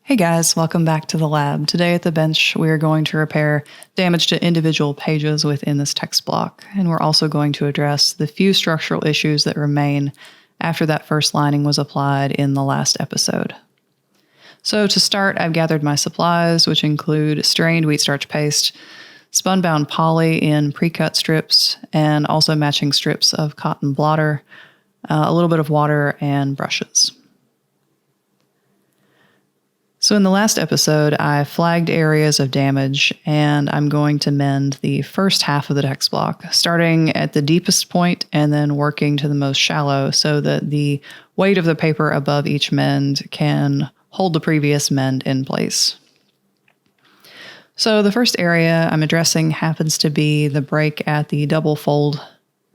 Hey guys, welcome back to the lab. Today at the bench, we are going to repair damage to individual pages within this text block, and we're also going to address the few structural issues that remain after that first lining was applied in the last episode. So to start, I've gathered my supplies, which include strained wheat starch paste, spun-bound poly in pre-cut strips, and also matching strips of cotton blotter, a little bit of water, and brushes. So in the last episode, I flagged areas of damage, and I'm going to mend the first half of the text block, starting at the deepest point and then working to the most shallow so that the weight of the paper above each mend can hold the previous mend in place. So the first area I'm addressing happens to be the break at the double fold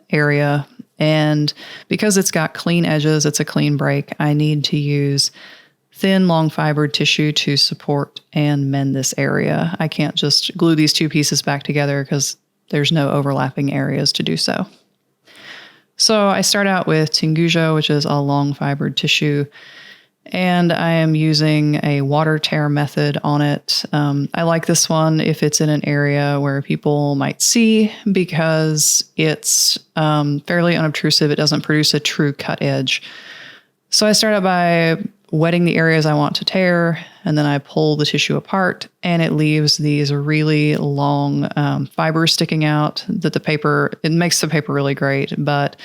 area, and because it's got clean edges, it's a clean break, I need to use thin, long-fibered tissue to support and mend this area. I can't just glue these two pieces back together because there's no overlapping areas to do so. So I start out with tengujo, which is a long-fibered tissue, and I am using a water tear method on it. I like this one if it's in an area where people might see because it's fairly unobtrusive. It doesn't produce a true cut edge. So I start out by wetting the areas I want to tear, and then I pull the tissue apart, and it leaves these really long fibers sticking out that it makes the paper really great, but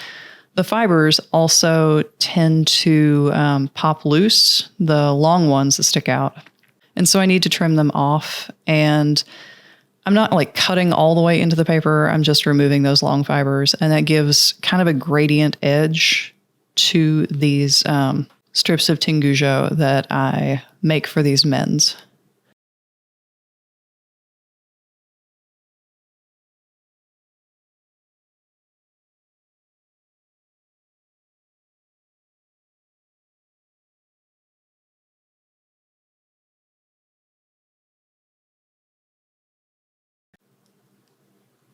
the fibers also tend to pop loose, the long ones that stick out. And so I need to trim them off, and I'm not like cutting all the way into the paper, I'm just removing those long fibers, and that gives kind of a gradient edge to these strips of tengujo that I make for these mends.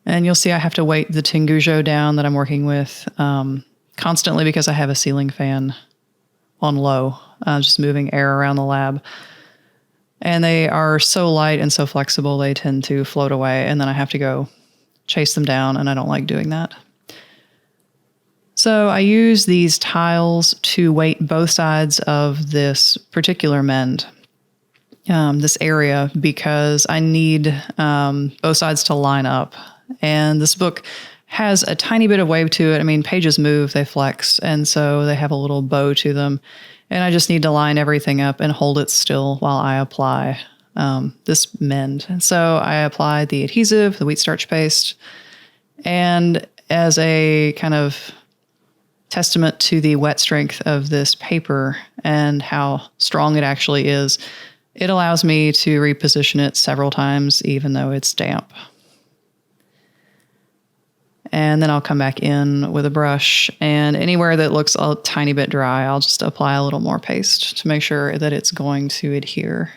And you'll see I have to weight the tengujo down that I'm working with constantly because I have a ceiling fan on low, just moving air around the lab. And they are so light and so flexible, they tend to float away, and then I have to go chase them down, and I don't like doing that. So I use these tiles to weight both sides of this particular mend, this area, because I need both sides to line up. And this book has a tiny bit of wave to it. I mean, pages move, they flex, and so they have a little bow to them. And I just need to line everything up and hold it still while I apply this mend. And so I apply the adhesive, the wheat starch paste, and as a kind of testament to the wet strength of this paper and how strong it actually is, it allows me to reposition it several times, even though it's damp. And then I'll come back in with a brush, and anywhere that looks a tiny bit dry, I'll just apply a little more paste to make sure that it's going to adhere.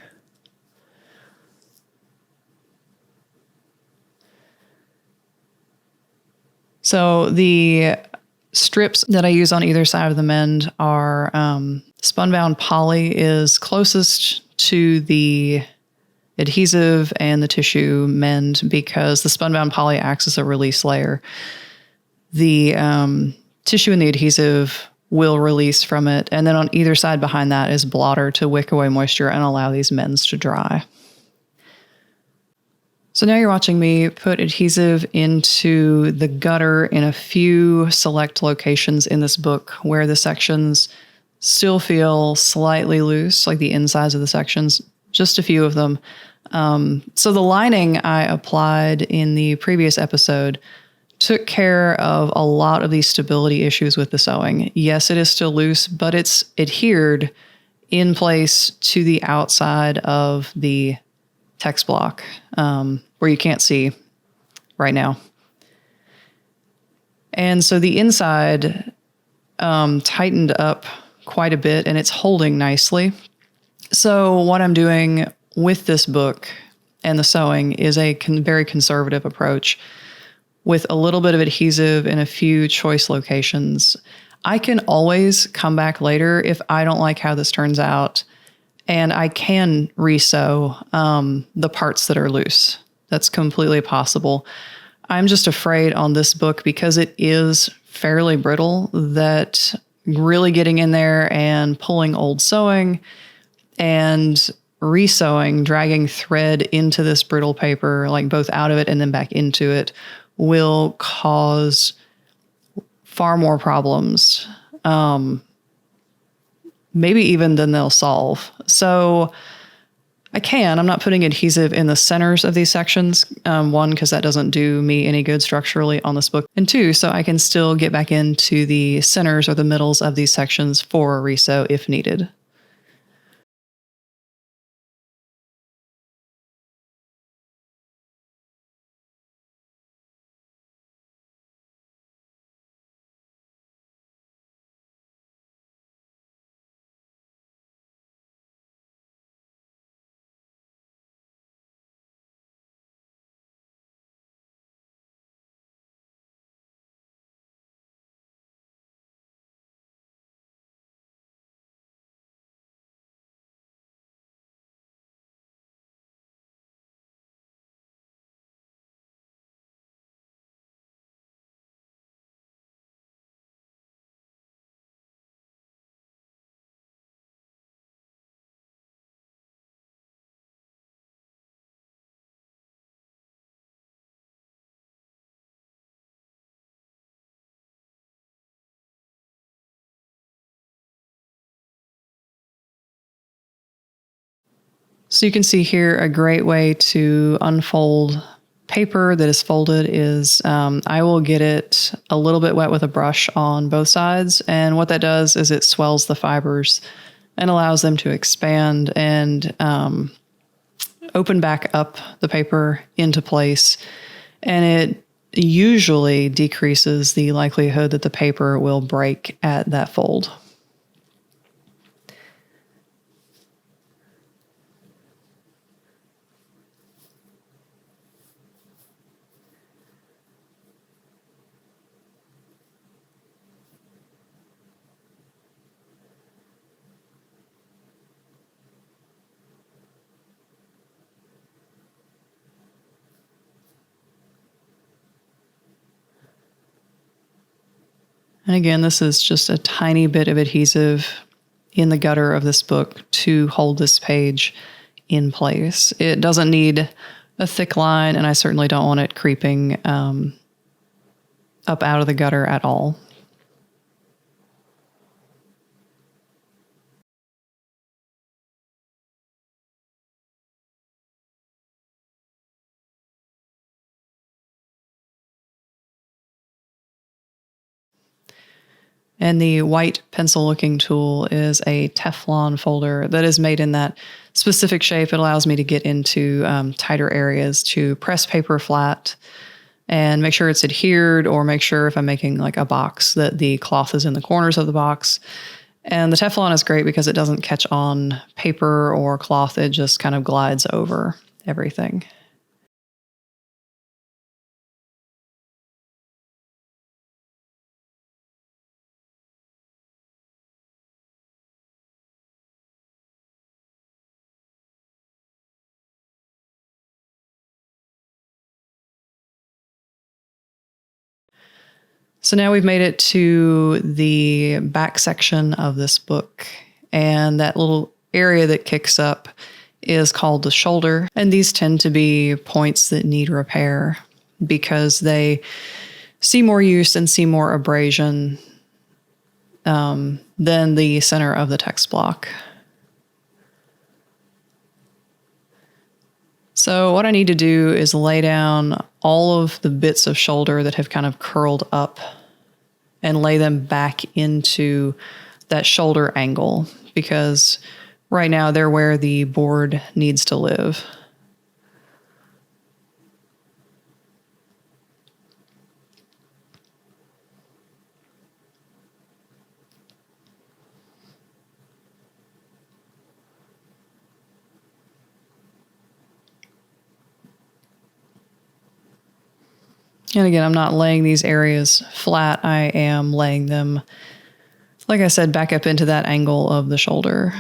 So the strips that I use on either side of the mend are spun-bound poly is closest to the adhesive and the tissue mend because the spun-bound poly acts as a release layer. The tissue and the adhesive will release from it, and then on either side behind that is blotter to wick away moisture and allow these mends to dry. So now you're watching me put adhesive into the gutter in a few select locations in this book where the sections still feel slightly loose, like the insides of the sections, just a few of them. So the lining I applied in the previous episode took care of a lot of these stability issues with the sewing. Yes, it is still loose, but it's adhered in place to the outside of the text block, where you can't see right now. And so the inside tightened up quite a bit, and it's holding nicely. So what I'm doing with this book and the sewing is a very conservative approach with a little bit of adhesive in a few choice locations. I can always come back later if I don't like how this turns out And I can resew the parts that are loose. That's completely possible. I'm just afraid on this book, because it is fairly brittle, that really getting in there and pulling old sewing and resewing, dragging thread into this brittle paper, like both out of it and then back into it, will cause far more problems, maybe even than they'll solve. So I'm not putting adhesive in the centers of these sections. One, because that doesn't do me any good structurally on this book. And two, so I can still get back into the centers or the middles of these sections for a resew if needed. So you can see here a great way to unfold paper that is folded is I will get it a little bit wet with a brush on both sides. And what that does is it swells the fibers and allows them to expand and open back up the paper into place. And it usually decreases the likelihood that the paper will break at that fold. And again, this is just a tiny bit of adhesive in the gutter of this book to hold this page in place. It doesn't need a thick line, and I certainly don't want it creeping up out of the gutter at all. And the white pencil looking tool is a Teflon folder that is made in that specific shape. It allows me to get into tighter areas to press paper flat and make sure it's adhered, or make sure if I'm making like a box that the cloth is in the corners of the box. And the Teflon is great because it doesn't catch on paper or cloth. It just kind of glides over everything. So now we've made it to the back section of this book, and that little area that kicks up is called the shoulder. And these tend to be points that need repair because they see more use and see more abrasion than the center of the text block. So what I need to do is lay down all of the bits of shoulder that have kind of curled up and lay them back into that shoulder angle, because right now they're where the board needs to live. And again, I'm not laying these areas flat. I am laying them, like I said, back up into that angle of the shoulder.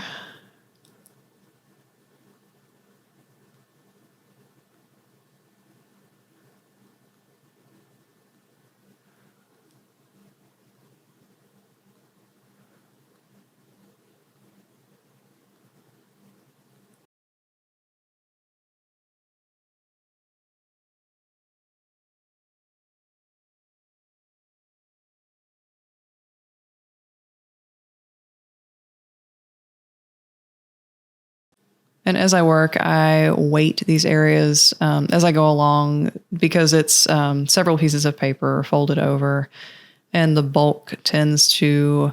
And as I work, I weight these areas as I go along because it's several pieces of paper folded over, and the bulk tends to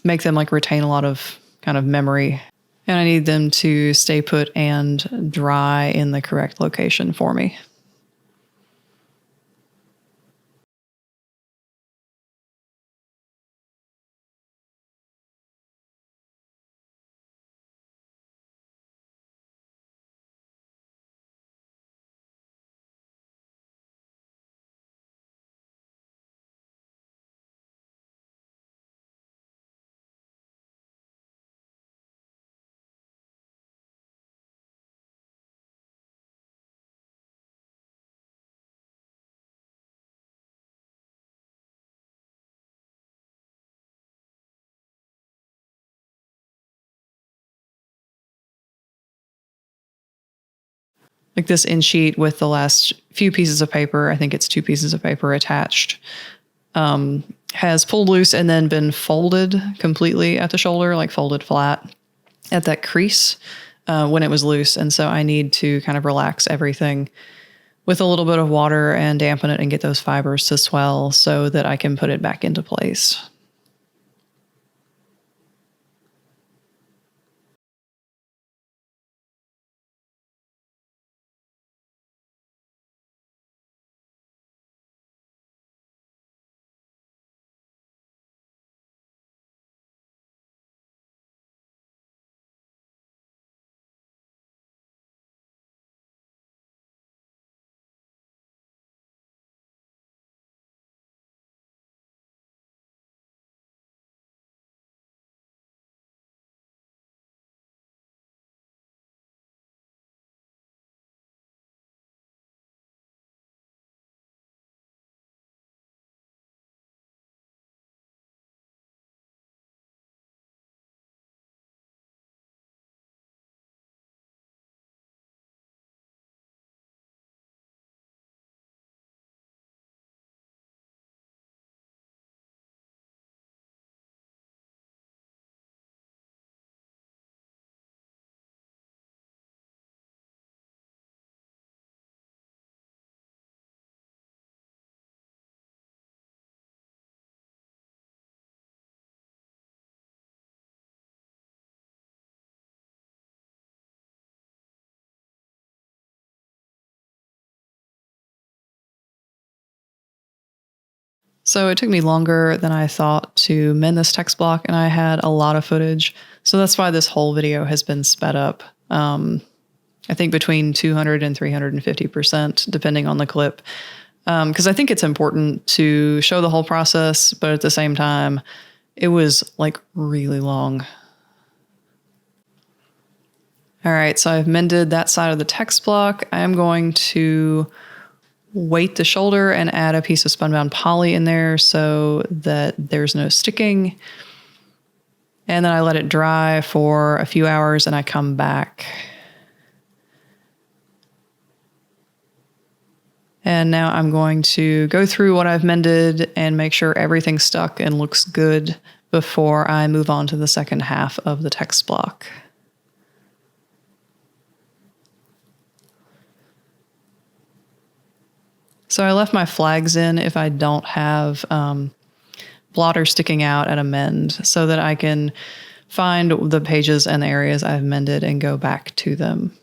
make them like retain a lot of kind of memory. And I need them to stay put and dry in the correct location for me. Like this endsheet with the last few pieces of paper, I think it's 2 pieces of paper attached, has pulled loose and then been folded completely at the shoulder, like folded flat at that crease when it was loose. And so I need to kind of relax everything with a little bit of water and dampen it and get those fibers to swell so that I can put it back into place. So it took me longer than I thought to mend this text block, and I had a lot of footage. So that's why this whole video has been sped up. I think between 200 and 350%, depending on the clip. Because I think it's important to show the whole process, but at the same time, it was like really long. All right, so I've mended that side of the text block. I am going to weight the shoulder and add a piece of spunbound poly in there so that there's no sticking. And then I let it dry for a few hours and I come back. And now I'm going to go through what I've mended and make sure everything's stuck and looks good before I move on to the second half of the text block. So I left my flags in if I don't have blotter sticking out at a mend so that I can find the pages and the areas I've mended and go back to them.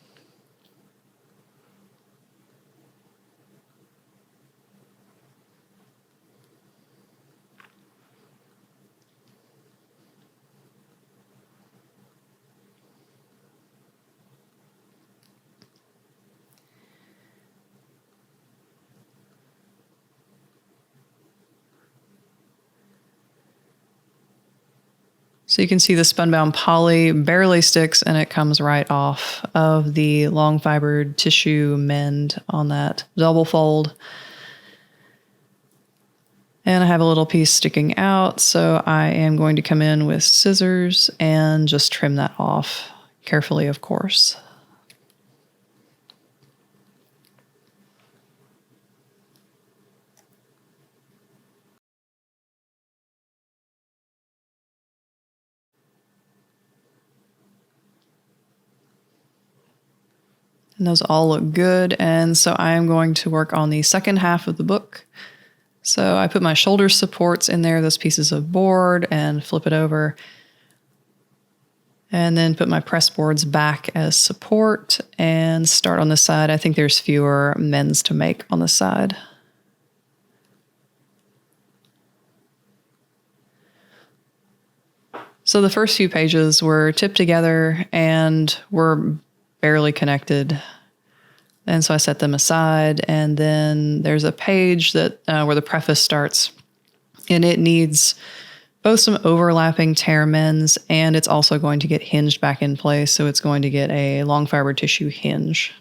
So you can see the spunbound poly barely sticks and it comes right off of the long fibered tissue mend on that double fold. And I have a little piece sticking out, so I am going to come in with scissors and just trim that off carefully, of course. And those all look good. And so I am going to work on the second half of the book. So I put my shoulder supports in there, those pieces of board, and flip it over. And then put my press boards back as support and start on the side. I think there's fewer mends to make on the side. So the first few pages were tipped together and were barely connected. And so I set them aside. And then there's a page that where the preface starts. And it needs both some overlapping tear mends, and it's also going to get hinged back in place. So it's going to get a long fiber tissue hinge.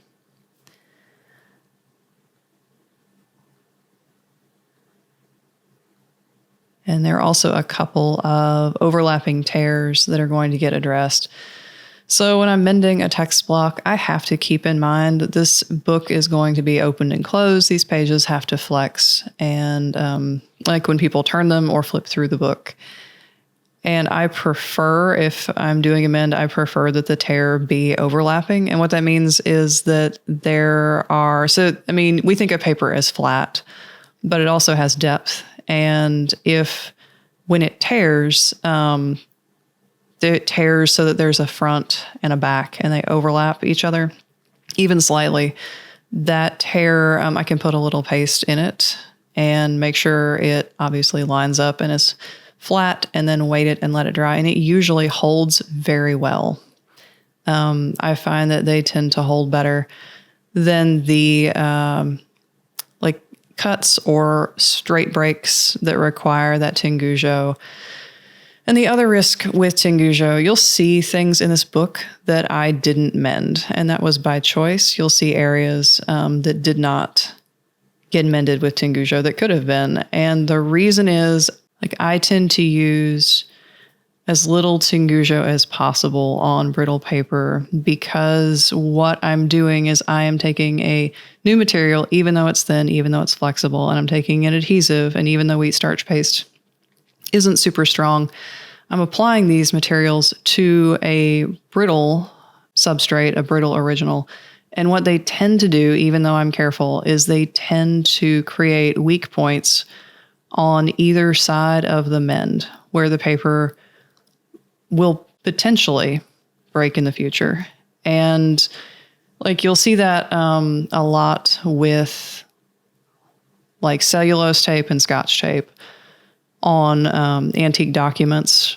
And there are also a couple of overlapping tears that are going to get addressed. So when I'm mending a text block, I have to keep in mind that this book is going to be opened and closed. These pages have to flex, and like when people turn them or flip through the book. And I prefer, if I'm doing a mend, I prefer that the tear be overlapping. And what that means is that we think of paper as flat, but it also has depth. And when it tears, it tears so that there's a front and a back and they overlap each other, even slightly. That tear, I can put a little paste in it and make sure it obviously lines up and is flat, and then weight it and let it dry. And it usually holds very well. I find that they tend to hold better than the like cuts or straight breaks that require that tengujo. And the other risk with tengujo, you'll see things in this book that I didn't mend, and that was by choice. You'll see areas that did not get mended with tengujo that could have been. And the reason is, I tend to use as little tengujo as possible on brittle paper, because what I'm doing is I am taking a new material, even though it's thin, even though it's flexible, and I'm taking an adhesive, and even though wheat starch paste isn't super strong, I'm applying these materials to a brittle substrate, a brittle original. And what they tend to do, even though I'm careful, is they tend to create weak points on either side of the mend where the paper will potentially break in the future. And you'll see that a lot with cellulose tape and Scotch tape on antique documents.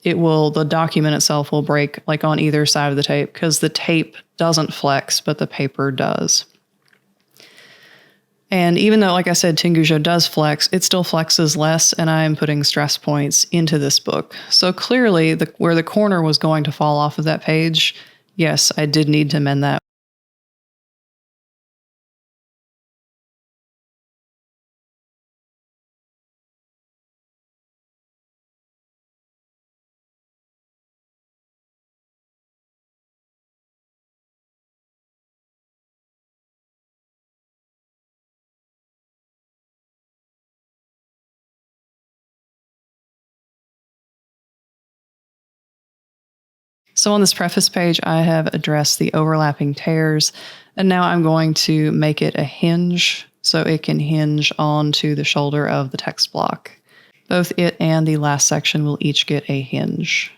The document itself will break on either side of the tape because the tape doesn't flex, but the paper does. And even though, like I said, tengujo does flex, it still flexes less, and I'm putting stress points into this book. So clearly, where the corner was going to fall off of that page, yes, I did need to mend that. So on this preface page, I have addressed the overlapping tears, and now I'm going to make it a hinge so it can hinge onto the shoulder of the text block. Both it and the last section will each get a hinge.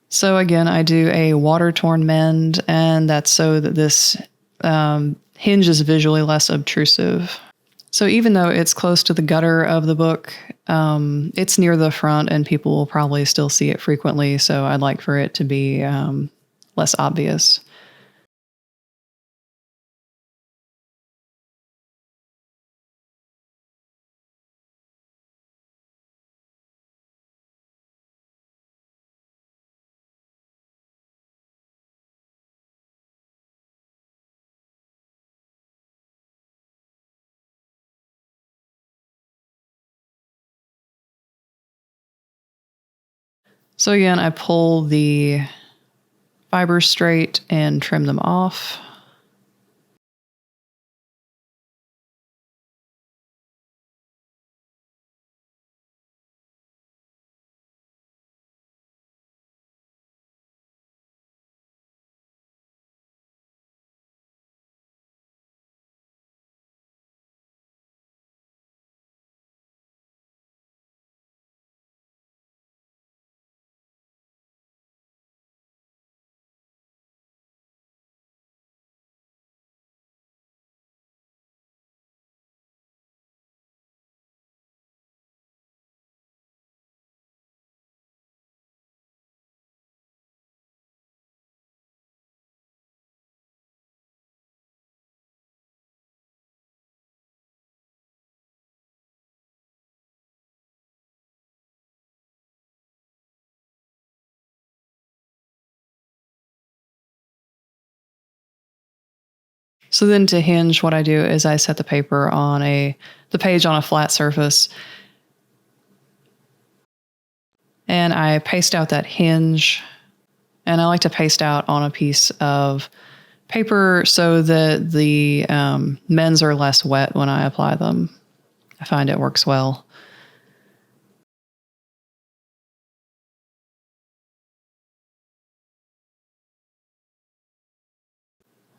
So again, I do a water-torn mend, and that's so that this hinge is visually less obtrusive. So even though it's close to the gutter of the book, it's near the front and people will probably still see it frequently, so I'd like for it to be less obvious. So again, I pull the fibers straight and trim them off. So then to hinge, what I do is I set the paper on the page on a flat surface, and I paste out that hinge, and I like to paste out on a piece of paper so that the mends are less wet when I apply them. I find it works well.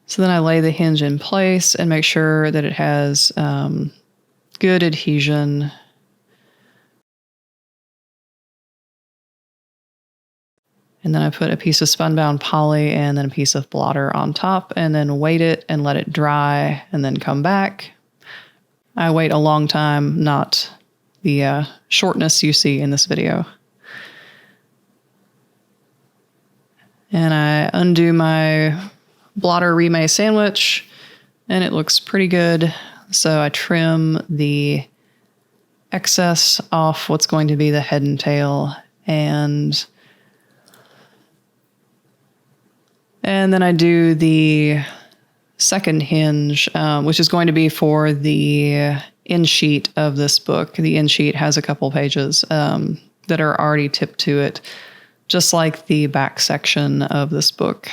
So then I lay the hinge in place and make sure that it has good adhesion. And then I put a piece of spunbound poly and then a piece of blotter on top, and then wait it and let it dry, and then come back. I wait a long time, not the shortness you see in this video. And I undo my blotter remake sandwich, and it looks pretty good. So I trim the excess off what's going to be the head and tail, and then I do the second hinge, which is going to be for the endsheet of this book. The endsheet has a couple pages that are already tipped to it, just like the back section of this book.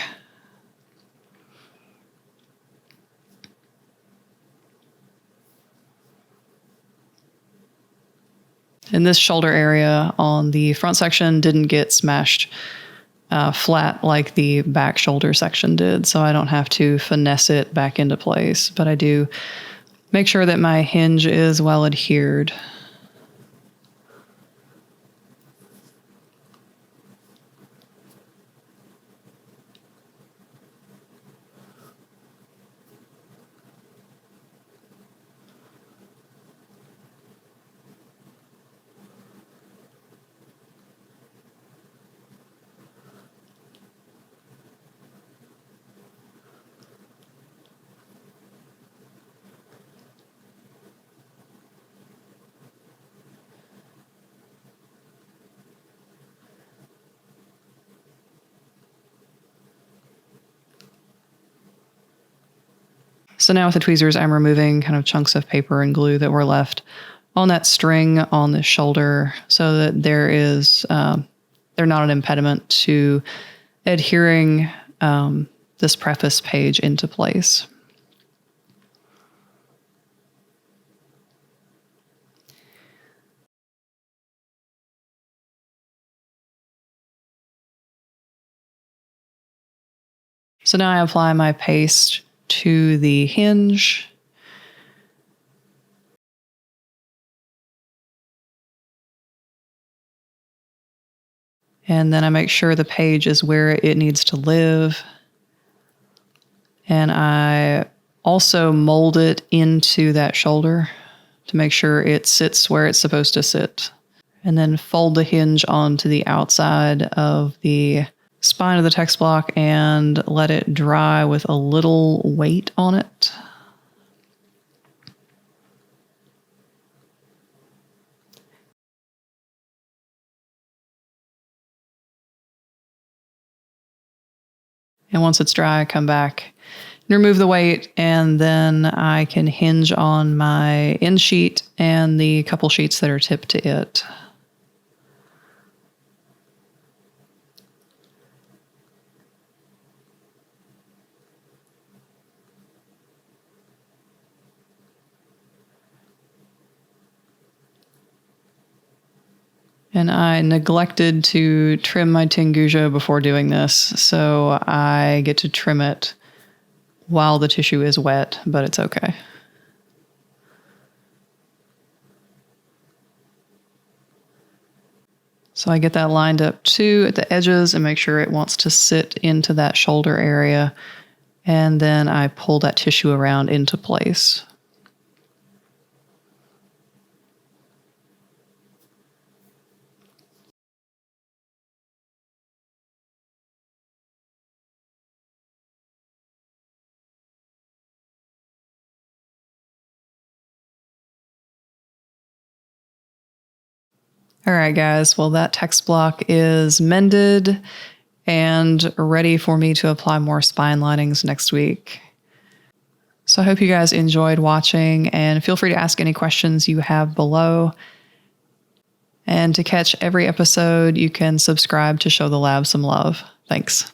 And this shoulder area on the front section didn't get smashed flat like the back shoulder section did, so I don't have to finesse it back into place, but I do make sure that my hinge is well adhered. So now with the tweezers, I'm removing kind of chunks of paper and glue that were left on that string on the shoulder, so that they're not an impediment to adhering this preface page into place. So now I apply my paste to the hinge. And then I make sure the page is where it needs to live. And I also mold it into that shoulder to make sure it sits where it's supposed to sit. And then fold the hinge onto the outside of the spine of the text block and let it dry with a little weight on it. And once it's dry, I come back and remove the weight, and then I can hinge on my end sheet and the couple sheets that are tipped to it. And I neglected to trim my tengujo before doing this, so I get to trim it while the tissue is wet, but it's okay. So I get that lined up too at the edges and make sure it wants to sit into that shoulder area, and then I pull that tissue around into place. All right, guys. Well, that text block is mended and ready for me to apply more spine linings next week. So I hope you guys enjoyed watching, and feel free to ask any questions you have below. And to catch every episode, you can subscribe to show the lab some love. Thanks.